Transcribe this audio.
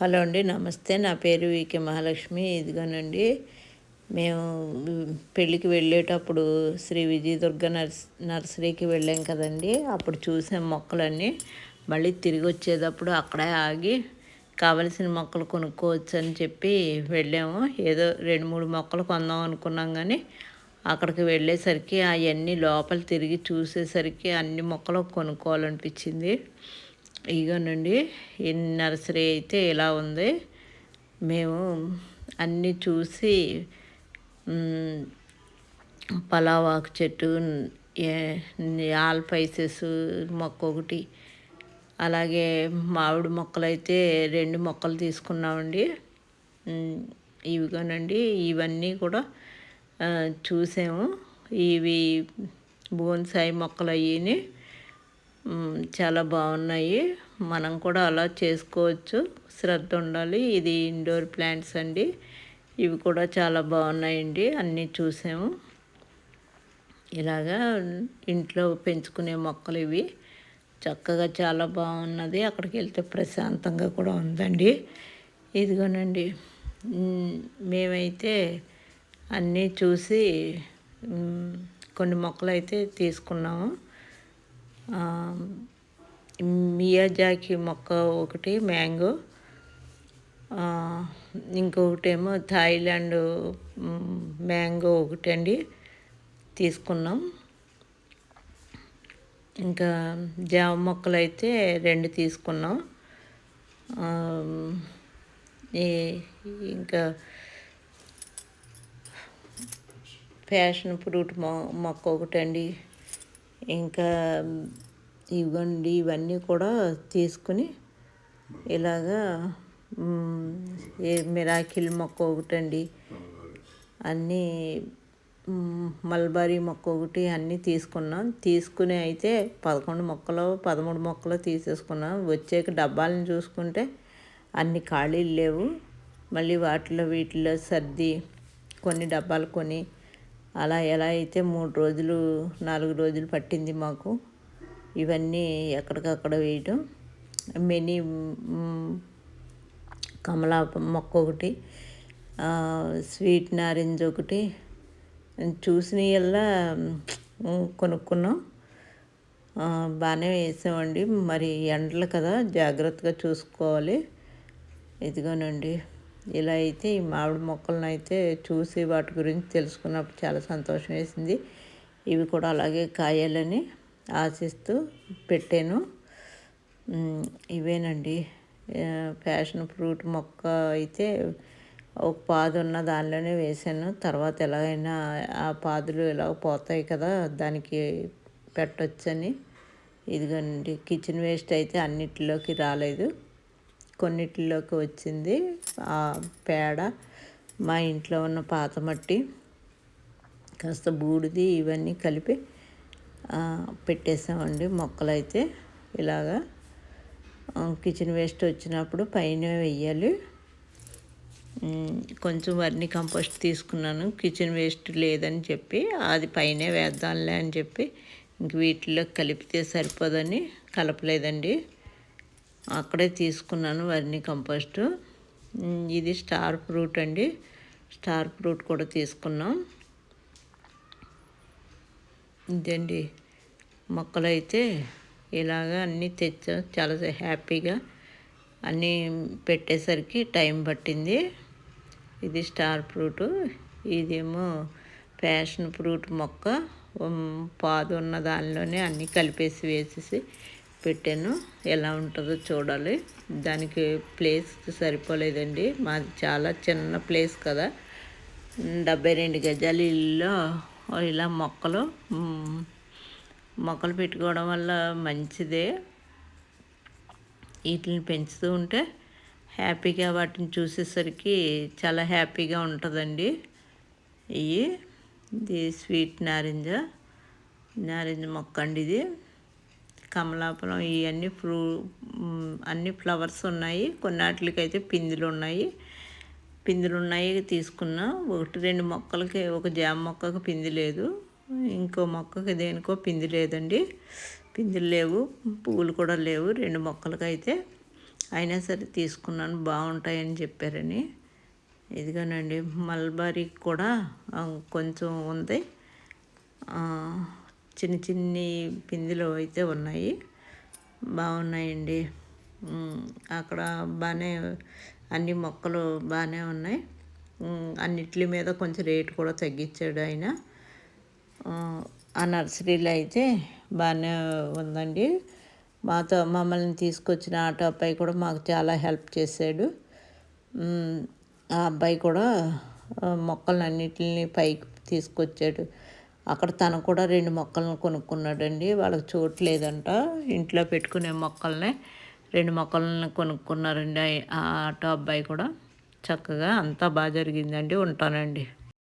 Hello అండి, నమస్తే. నా పేరు వికే మహాలక్ష్మి. ఇదిగోనండి, మేము పెళ్ళికి వెళ్ళేటప్పుడు శ్రీ విజయదుర్గ నర్సరీకి వెళ్ళాం కదండి. అప్పుడు చూసాం మొక్కలన్నీ. మళ్ళీ తిరిగి వచ్చేటప్పుడు అక్కడే ఆగి కావలసిన మొక్కలు కొనుక్కోవచ్చు అని చెప్పి వెళ్ళాము. ఏదో 2-3 మొక్కలు కొందాం అనుకున్నాం, కానీ అక్కడికి వెళ్ళేసరికి అవన్నీ లోపల తిరిగి చూసేసరికి అన్ని మొక్కలు కొనుక్కోవాలనిపించింది. ఇగోనండి, ఈ నర్సరీ అయితే ఇలా ఉంది. మేము అన్నీ చూసి పలావాకు చెట్టు, ఆల్పైసెస్ మొక్క ఒకటి, అలాగే మామిడి మొక్కలు అయితే 2 మొక్కలు తీసుకున్నామండి. ఇవిగోనండి, ఇవన్నీ కూడా చూసాము. ఇవి బోన్సాయి మొక్కలు అయ్యి చాలా బాగున్నాయి. మనం కూడా అలా చేసుకోవచ్చు, శ్రద్ధ ఉండాలి. ఇది ఇండోర్ ప్లాంట్స్ అండి. ఇవి కూడా చాలా బాగున్నాయండి. అన్నీ చూసాము. ఇలాగా ఇంట్లో పెంచుకునే మొక్కలు ఇవి. చక్కగా చాలా బాగున్నది. అక్కడికి వెళ్తే ప్రశాంతంగా కూడా ఉందండి. ఇదిగోనండి, మేమైతే అన్నీ చూసి కొన్ని మొక్కలు అయితే తీసుకున్నాము. మియాజాకి మొక్క ఒకటి, మ్యాంగో, ఇంకొకటేమో థాయిలాండ్ మ్యాంగో ఒకటి అండి తీసుకున్నాం. ఇంకా జామ మొక్కలు అయితే 2 తీసుకున్నాం. ఇంకా ప్యాషన్ ఫ్రూట్ మొక్క ఒకటండి. ఇంకా ఇవ్వండి, ఇవన్నీ కూడా తీసుకుని ఇలాగా మిరాకిల్ మొక్క ఒకటండి, అన్నీ మల్బరీ మొక్క ఒకటి, అన్నీ తీసుకుని అయితే 13 మొక్కలు తీసేసుకున్నాం. వచ్చాక డబ్బాలను చూసుకుంటే అన్ని ఖాళీలు లేవు. మళ్ళీ వీటిలో సర్ది కొన్ని డబ్బాలు కొని అలా ఎలా అయితే 3 రోజులు 4 రోజులు పట్టింది మాకు ఇవన్నీ ఎక్కడికక్కడ వేయటం. మినీ కమలా మొక్క ఒకటి, స్వీట్ నారింజ ఒకటి చూసినవల్లా కొనుక్కున్నాం. బాగానే వేసామండి. మరి ఎండలు కదా, జాగ్రత్తగా చూసుకోవాలి. ఇదిగోనండి, ఇలా అయితే ఈ మామిడి మొక్కలను అయితే చూసి వాటి గురించి తెలుసుకున్నప్పుడు చాలా సంతోషం వేసింది. ఇవి కూడా అలాగే కాయాలని ఆశిస్తూ పెట్టాను. ఇవేనండి, ప్యాషన్ ఫ్రూట్ మొక్క అయితే ఒక పాదు ఉన్న దానిలోనే వేసాను. తర్వాత ఎలాగైనా ఆ పాదులు ఎలా పోతాయి కదా, దానికి పెట్టొచ్చని. ఇదిగోనండి, కిచెన్ వేస్ట్ అయితే అన్నిటిలోకి రాలేదు, కొన్నిటిలోకి వచ్చింది. ఆ పేడ, మా ఇంట్లో ఉన్న పాత మట్టి, కాస్త బూడిది, ఇవన్నీ కలిపి పెట్టేసామండి. మొక్కలైతే ఇలాగా కిచెన్ వేస్ట్ వచ్చినప్పుడు పైన వెయ్యాలి. కొంచెం వర్మి కంపోస్ట్ తీసుకున్నాను, కిచెన్ వేస్ట్ లేదని చెప్పి అది పైనే వేద్దాంలే అని చెప్పి ఇంక వీటిలో కలిపితే సరిపోదని కలపలేదండి. అక్కడే తీసుకున్నాను వర్మి కంపోస్టు. ఇది స్టార్ ఫ్రూట్ అండి. స్టార్ ఫ్రూట్ కూడా తీసుకున్నాం. ఇదండి, మొక్కలైతే ఇలాగా అన్నీ తెచ్చాం. చాలా హ్యాపీగా అన్నీ పెట్టేసరికి టైం పట్టింది. ఇది స్టార్ ఫ్రూటు, ఇదేమో ప్యాషన్ ఫ్రూట్ మొక్క. పాదు ఉన్న దానిలోనే అన్నీ కలిపేసి వేసేసి పెట్టాను. ఎలా ఉంటుందో చూడాలి. దానికి ప్లేస్ సరిపోలేదండి, మాది చాలా చిన్న ప్లేస్ కదా. 72 గజాల ఇల్లులో ఇలా మొక్కలు పెట్టుకోవడం వల్ల మంచిదే. వీటిని పెంచుతూ ఉంటే హ్యాపీగా వాటిని చూసేసరికి చాలా హ్యాపీగా ఉంటుందండి. ఇది స్వీట్ నారింజ మొక్క అండి. ఇది కమలాపురం, ఇవన్నీ అన్ని ఫ్లవర్స్ ఉన్నాయి. కొన్నాటికైతే పిందులు ఉన్నాయి తీసుకున్నా. 1-2 మొక్కలకి, ఒక జామ మొక్కకు పిండి లేదు, ఇంకో మొక్కకి దేనికో పిండి లేదండి. పిందులు లేవు, పువ్వులు కూడా లేవు 2 మొక్కలకైతే. అయినా సరే తీసుకున్నాను, బాగుంటాయని చెప్పారని. ఇదిగోనండి మల్బరీ కూడా కొంచెం ఉంది. చిన్ని చిన్ని పిందెలు అయితే ఉన్నాయి, బాగున్నాయండి. అక్కడ బాగానే అన్ని మొక్కలు బాగానే ఉన్నాయి. అన్నిటి మీద కొంచెం రేటు కూడా తగ్గించాడు ఆయన. ఆ నర్సరీలో అయితే బాగానే ఉందండి. మమ్మల్ని తీసుకొచ్చిన ఆటో అబ్బాయి కూడా మాకు చాలా హెల్ప్ చేశాడు. ఆ అబ్బాయి కూడా మొక్కలన్నిటిని పైకి తీసుకొచ్చాడు. అక్కడ తను కూడా 2 మొక్కలను కొనుక్కున్నాడండి. వాళ్ళకి చోటు లేదంట, ఇంట్లో పెట్టుకునే మొక్కల్ని 2 మొక్కలను కొనుక్కున్నారండి ఆ ఆటో అబ్బాయి కూడా. చక్కగా అంతా బాగా జరిగిందండి. ఉంటానండి.